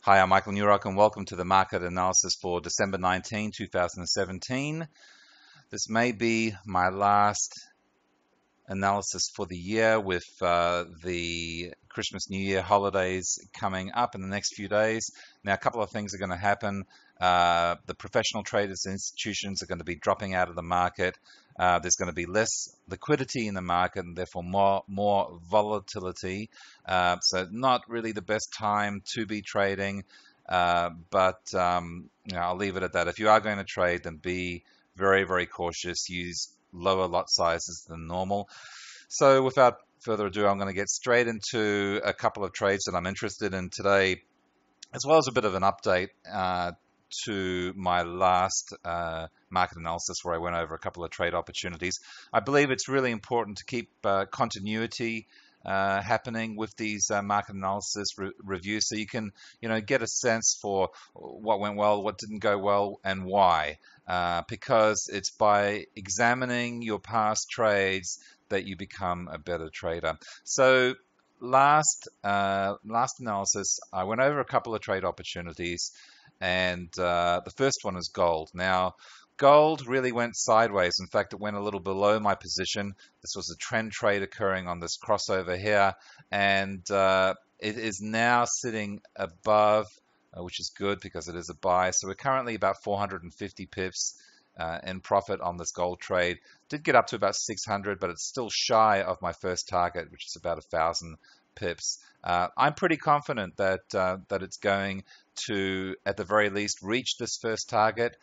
Hi, I'm Michael Newrock, and welcome to the market analysis for December 19, 2017. This may be my last analysis for the year with the Christmas New Year holidays coming up in the next few days. Now, a couple of things are going to happen. The professional traders and institutions are going to be dropping out of the market. There's going to be less liquidity in the market and therefore more volatility. So not really the best time to be trading, but I'll leave it at that. If you are going to trade, then be very, very cautious. Use lower lot sizes than normal. So without further ado, I'm going to get straight into a couple of trades that I'm interested in today, as well as a bit of an update to my last market analysis where I went over a couple of trade opportunities. I believe it's really important to keep continuity happening with these market analysis reviews, so you can get a sense for what went well, what didn't go well, and why. Because it's by examining your past trades that you become a better trader. So last analysis, I went over a couple of trade opportunities, and the first one is gold. Now, gold really went sideways. In fact, it went a little below my position. This was a trend trade occurring on this crossover here, and it is now sitting above, which is good because it is a buy. So we're currently about 450 pips in profit on this gold trade. Did get up to about 600, but it's still shy of my first target, which is about 1,000 pips. I'm pretty confident that it's going to, at the very least, reach this first target.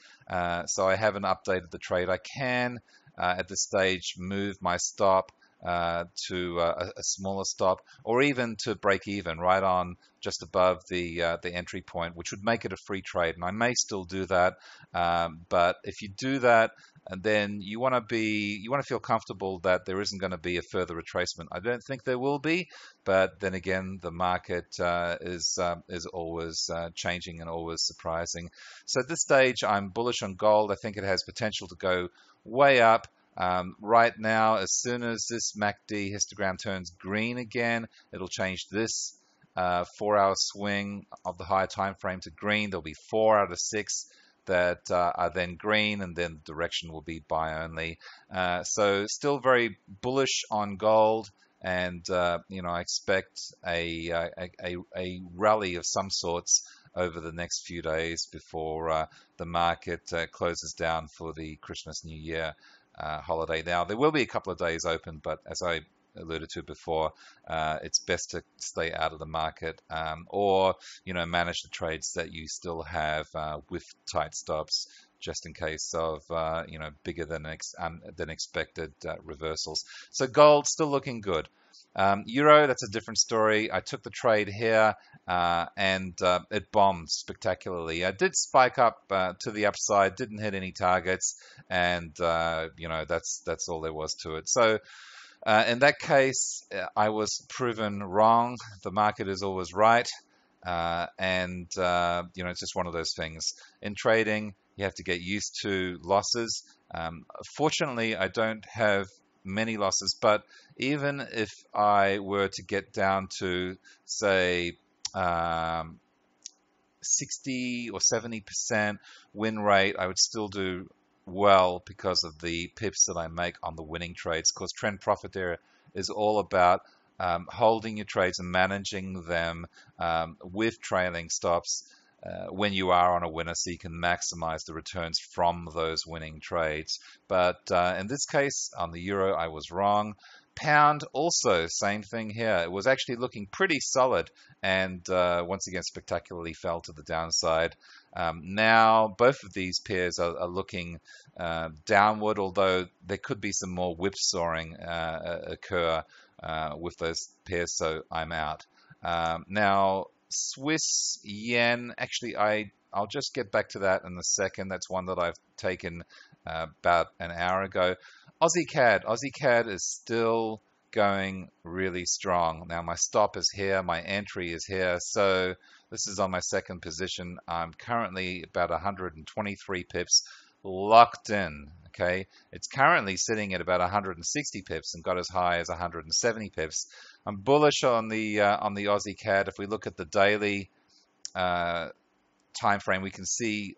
So I haven't updated the trade. I can, at this stage, move my stop to a smaller stop, or even to break even right on just above the entry point, which would make it a free trade. And I may still do that, but if you do that, and then you want to feel comfortable that there isn't going to be a further retracement. I don't think there will be, but then again, the market is always changing and always surprising. So at this stage, I'm bullish on gold. I think it has potential to go way up. Right now, as soon as this MACD histogram turns green again, it'll change this 4-hour swing of the higher time frame to green. There'll be 4 out of 6 that are then green, and then the direction will be buy only. So still very bullish on gold, and I expect a rally of some sorts over the next few days before the market closes down for the Christmas New Year holiday. Now, there will be a couple of days open, but as I alluded to before, it's best to stay out of the market, or manage the trades that you still have with tight stops, just in case of bigger than expected reversals. So gold still looking good. Euro, that's a different story. I took the trade here, and it bombed spectacularly. I did spike up to the upside, didn't hit any targets, and that's all there was to it. So in that case, I was proven wrong. The market is always right, and it's just one of those things. In trading, you have to get used to losses. Fortunately, I don't have many losses, but even if I were to get down to, say, 60 or 70% win rate, I would still do well because of the pips that I make on the winning trades. Of course, trend Profiteer is all about holding your trades and managing them with trailing stops when you are on a winner, so you can maximize the returns from those winning trades. But in this case, on the euro, I was wrong. Pound, also same thing here. It was actually looking pretty solid, and once again spectacularly fell to the downside. Now both of these pairs are looking downward, although there could be some more whipsawing occur with those pairs, so I'm out. Now Swiss yen, actually I'll just get back to that in a second. That's one that I've taken about an hour ago. Aussie CAD is still going really strong. Now my stop is here, my entry is here, so this is on my second position. I'm currently about 123 pips locked in. Okay, it's currently sitting at about 160 pips and got as high as 170 pips. I'm bullish on the Aussie CAD. If we look at the daily time frame, we can see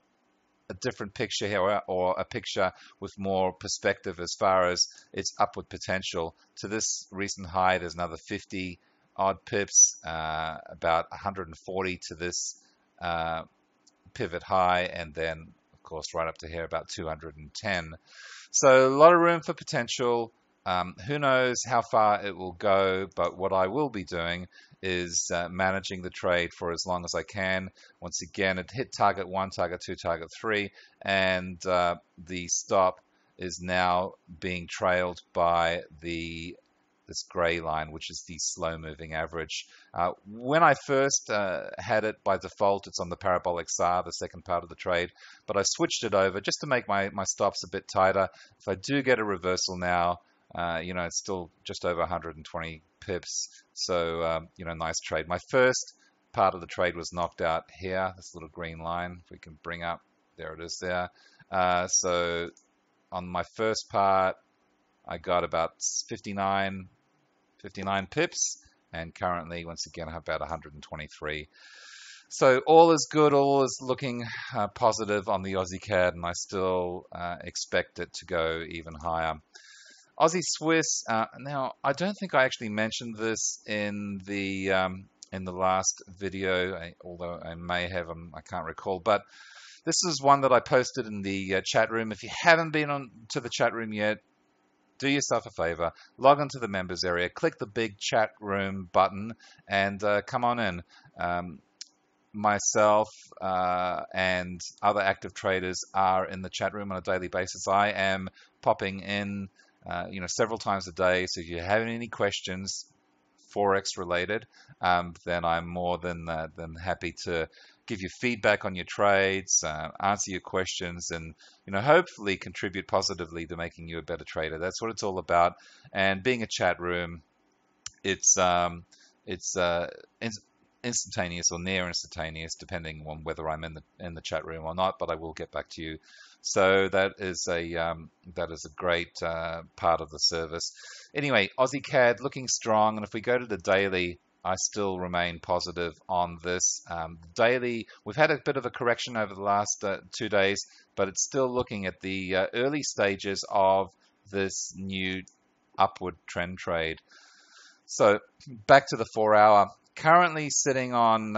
a different picture here, or a picture with more perspective as far as its upward potential. To this recent high, there's another 50 odd pips, about 140 to this pivot high, and then of course right up to here about 210. So a lot of room for potential. Who knows how far it will go, but what I will be doing is managing the trade for as long as I can. Once again, it hit target 1, target 2, target 3, and the stop is now being trailed by this gray line, which is the slow moving average. When I first had it by default, it's on the parabolic SAR, the second part of the trade, but I switched it over just to make my stops a bit tighter. If I do get a reversal now, it's still just over 120 pips, so nice trade. My first part of the trade was knocked out here, this little green line, if we can bring up, there it is there. So on my first part, I got about 59 pips, and currently, once again, I have about 123. So all is good, all is looking positive on the Aussie CAD, and I still expect it to go even higher. Aussie Swiss. Now, I don't think I actually mentioned this in the last video, although I may have. I can't recall. But this is one that I posted in the chat room. If you haven't been on to the chat room yet, do yourself a favor. Log onto the members area. Click the big chat room button and come on in. Myself and other active traders are in the chat room on a daily basis. I am popping in several times a day. So if you have any questions, Forex related, then I'm more than happy to give you feedback on your trades, answer your questions, and hopefully contribute positively to making you a better trader. That's what it's all about. And being a chat room, it's instantaneous or near instantaneous, depending on whether I'm in the chat room or not. But I will get back to you. So that is a great part of the service. Anyway, Aussie CAD looking strong, and if we go to the daily, I still remain positive on this. Daily, we've had a bit of a correction over the last 2 days, but it's still looking at the early stages of this new upward trend trade. So back to the 4-hour. Currently sitting on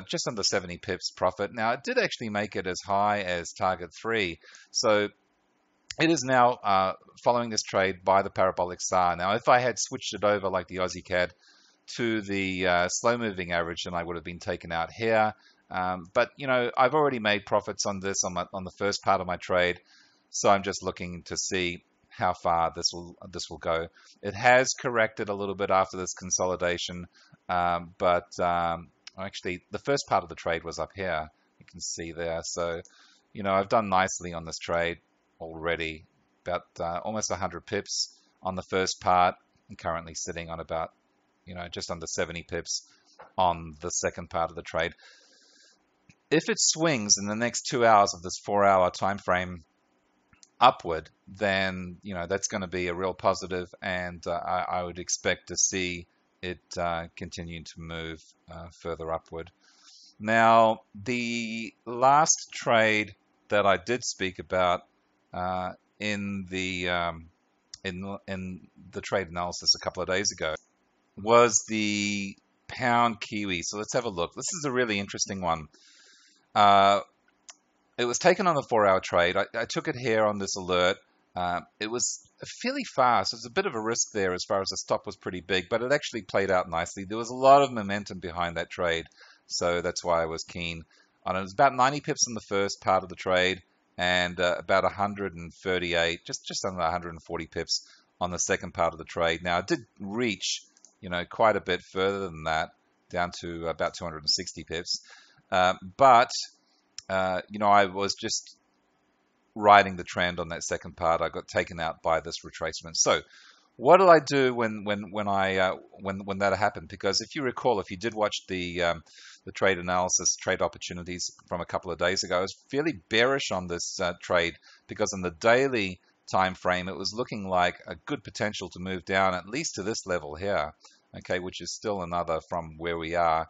just under 70 pips profit. Now, it did actually make it as high as target 3. So it is now following this trade by the parabolic SAR. Now, if I had switched it over like the Aussie CAD to the slow moving average, then I would have been taken out here. But I've already made profits on this on the first part of my trade. So I'm just looking to see how far this will go. It has corrected a little bit after this consolidation, but actually the first part of the trade was up here. You can see there. So I've done nicely on this trade already, about almost 100 pips on the first part, and currently sitting on about just under 70 pips on the second part of the trade. If it swings in the next 2 hours of this 4-hour time frame upward, then that's going to be a real positive, and I would expect to see it continue to move further upward. Now, the last trade that I did speak about in the trade analysis a couple of days ago was the pound Kiwi. So let's have a look. This is a really interesting one. It was taken on the 4-hour trade. I took it here on this alert. It was fairly fast. It was a bit of a risk there as far as the stop was pretty big, but it actually played out nicely. There was a lot of momentum behind that trade, so that's why I was keen on it. It was about 90 pips in the first part of the trade, and about 138, just under 140 pips on the second part of the trade. Now, it did reach, quite a bit further than that, down to about 260 pips, but I was just riding the trend on that second part. I got taken out by this retracement. So what did I do when that happened? Because if you recall, if you did watch the trade analysis, trade opportunities from a couple of days ago, I was fairly bearish on this trade, because on the daily time frame, it was looking like a good potential to move down at least to this level here. okay, which is still another from where we are,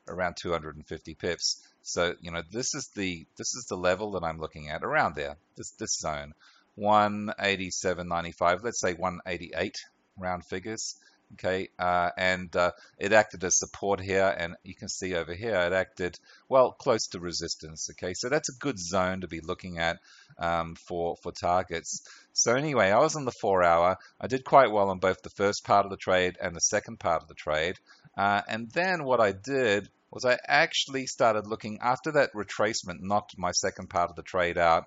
around 250 pips. So, this is the level that I'm looking at, around there, this zone, 187.95, let's say 188, round figures. Okay, and it acted as support here, and you can see over here it acted, well, close to resistance. Okay, so that's a good zone to be looking at for targets. So anyway, I was on the 4-hour. I did quite well on both the first part of the trade and the second part of the trade. And then what I did was I actually started looking after that retracement knocked my second part of the trade out.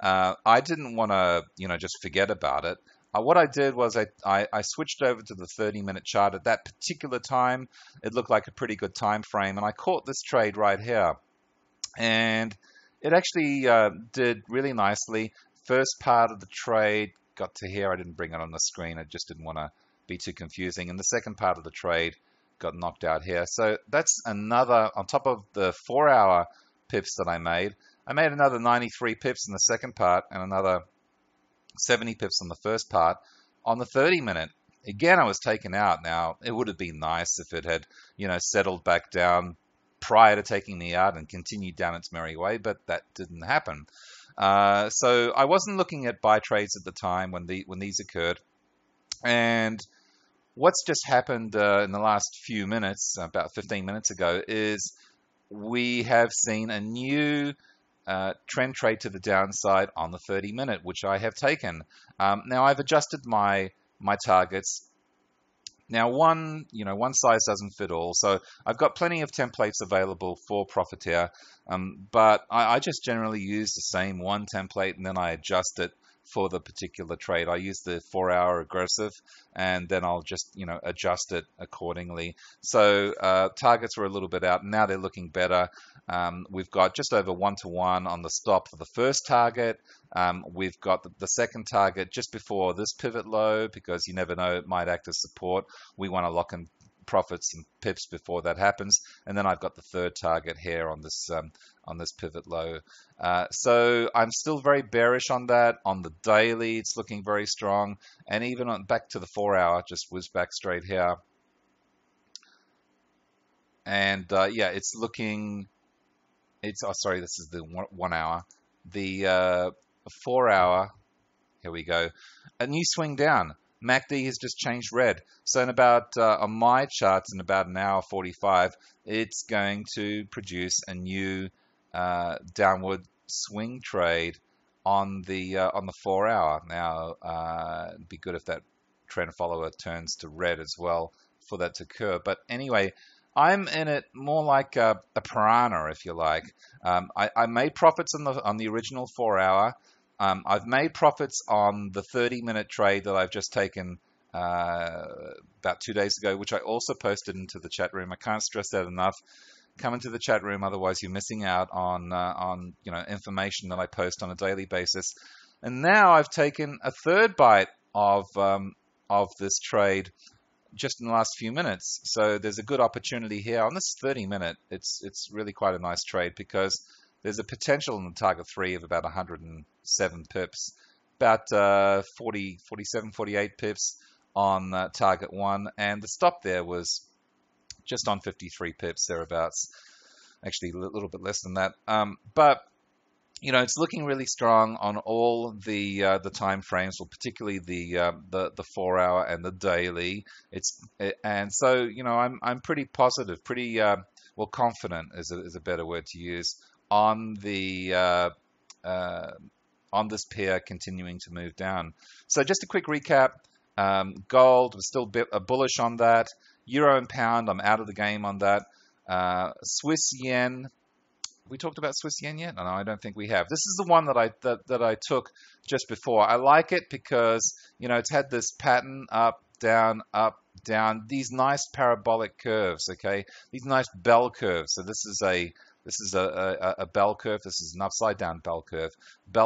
I didn't want to, just forget about it. What I did was I switched over to the 30-minute chart. At that particular time, it looked like a pretty good time frame, and I caught this trade right here. And it actually did really nicely. First part of the trade got to here. I didn't bring it on the screen. I just didn't want to be too confusing. And the second part of the trade got knocked out here. So that's another, on top of the 4-hour pips that I made another 93 pips in the second part and another 70 pips on the first part. On the 30-minute, again, I was taken out. Now, it would have been nice if it had, settled back down prior to taking me out and continued down its merry way, but that didn't happen. So I wasn't looking at buy trades at the time when these occurred. And what's just happened in the last few minutes, about 15 minutes ago, is we have seen a new trend trade to the downside on the 30-minute, which I have taken. Now I've adjusted my targets. Now one size doesn't fit all, so I've got plenty of templates available for Profiteer, but I just generally use the same one template and then I adjust it for the particular trade. I use the 4-hour aggressive, and then I'll just adjust it accordingly. So targets were a little bit out. Now they're looking better. We've got just over 1-to-1 on the stop for the first target. We've got the second target just before this pivot low, because you never know, it might act as support. We want to lock in profits and pips before that happens. And then I've got the third target here on this pivot low. So I'm still very bearish on that. On the daily, it's looking very strong. And even on back to the 4-hour, just whiz back straight here. And yeah, it's looking, sorry, this is the 1 hour. The 4-hour, here we go. A new swing down. MACD has just changed red. So in about, on my charts, in about an hour 45, it's going to produce a new downward swing trade on the 4-hour. Now, it'd be good if that trend follower turns to red as well for that to occur. But anyway, I'm in it more like a piranha, if you like. I made profits on the original 4-hour. I've made profits on the 30-minute trade that I've just taken about 2 days ago, which I also posted into the chat room. I can't stress that enough. Come into the chat room, otherwise you're missing out on information that I post on a daily basis. And now I've taken a third bite of this trade just in the last few minutes. So there's a good opportunity here on this 30-minute. It's really quite a nice trade, because there's a potential in the target 3 of about 107 pips, about 47, 48 pips on target 1, and the stop there was just on 53 pips, thereabouts. Actually, a little bit less than that. But it's looking really strong on all the time frames, or particularly the 4-hour and the daily. And so I'm pretty positive, pretty confident is a better word to use, on the on this pair continuing to move down. So just a quick recap. Gold was still bullish on that. Euro and pound, I'm out of the game on that. Swiss yen. We talked about Swiss yen yet? No, I don't think we have. This is the one that I took just before. I like it because it's had this pattern up, down, these nice parabolic curves. Okay, these nice bell curves. So this is a bell curve. This is an upside down bell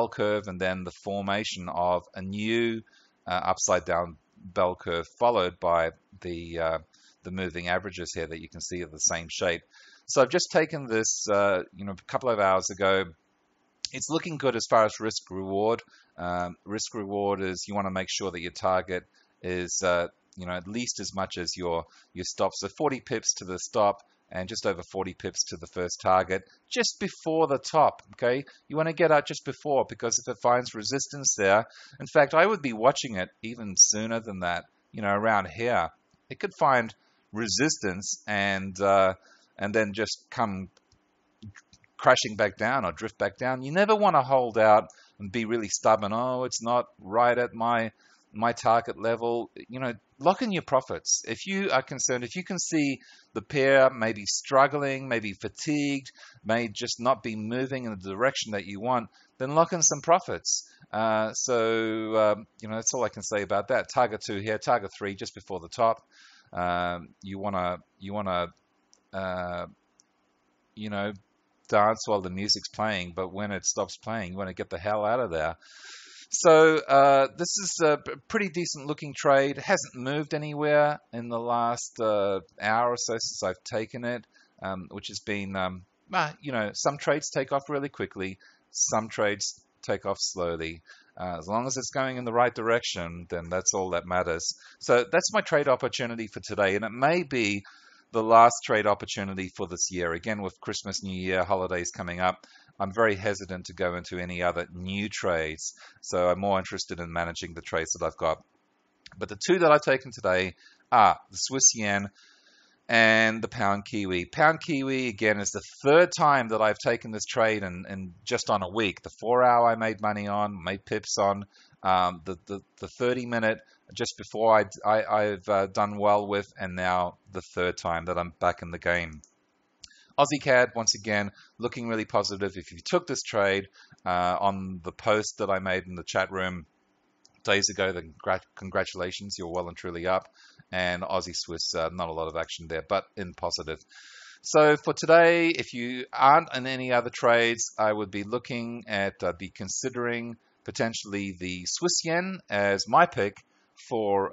curve, and then the formation of a new upside down bell curve, followed by the moving averages here that you can see are the same shape. So I've just taken this a couple of hours ago. It's looking good as far as risk reward. Risk reward is you want to make sure that your target is at least as much as your stop. So 40 pips to the stop and just over 40 pips to the first target, just before the top. Okay, you want to get out just before, because if it finds resistance there, in fact, I would be watching it even sooner than that. Around here, it could find resistance and then just come crashing back down or drift back down. You never want to hold out and be really stubborn. Oh, it's not right at my target level. Lock in your profits. If you are concerned, if you can see the pair maybe struggling, maybe fatigued, may just not be moving in the direction that you want, then lock in some profits. That's all I can say about that. Target 2 here, target 3 just before the top. You wanna dance while the music's playing, but when it stops playing, you want to get the hell out of there. So this is a pretty decent looking trade. It hasn't moved anywhere in the last hour or so since I've taken it, which has been, some trades take off really quickly, some trades take off slowly. As long as it's going in the right direction, then that's all that matters. So that's my trade opportunity for today, and it may be the last trade opportunity for this year. Again, with Christmas, New Year, holidays coming up, I'm very hesitant to go into any other new trades. So I'm more interested in managing the trades that I've got. But the two that I've taken today are the Swiss yen and the pound kiwi. Pound kiwi, again, is the third time that I've taken this trade in just on a week. The 4-hour I made money on, made pips on. The 30-minute just before I've done well with, and now the third time that I'm back in the game. Aussie CAD, once again, looking really positive. If you took this trade on the post that I made in the chat room days ago, then congratulations, you're well and truly up. And Aussie Swiss, not a lot of action there, but in positive. So for today, if you aren't in any other trades, I would be looking at, considering potentially the Swiss yen as my pick for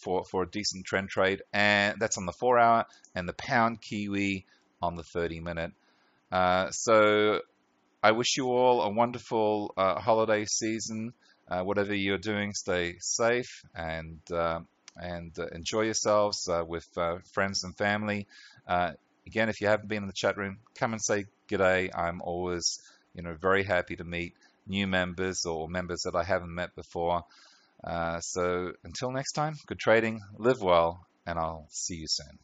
for a decent trend trade, and that's on the 4-hour, and the pound kiwi on the 30-minute. So I wish you all a wonderful holiday season. Whatever you're doing, stay safe and enjoy yourselves with friends and family. Again, if you haven't been in the chat room, come and say g'day. I'm always, very happy to meet new members or members that I haven't met before. So until next time, good trading, live well, and I'll see you soon.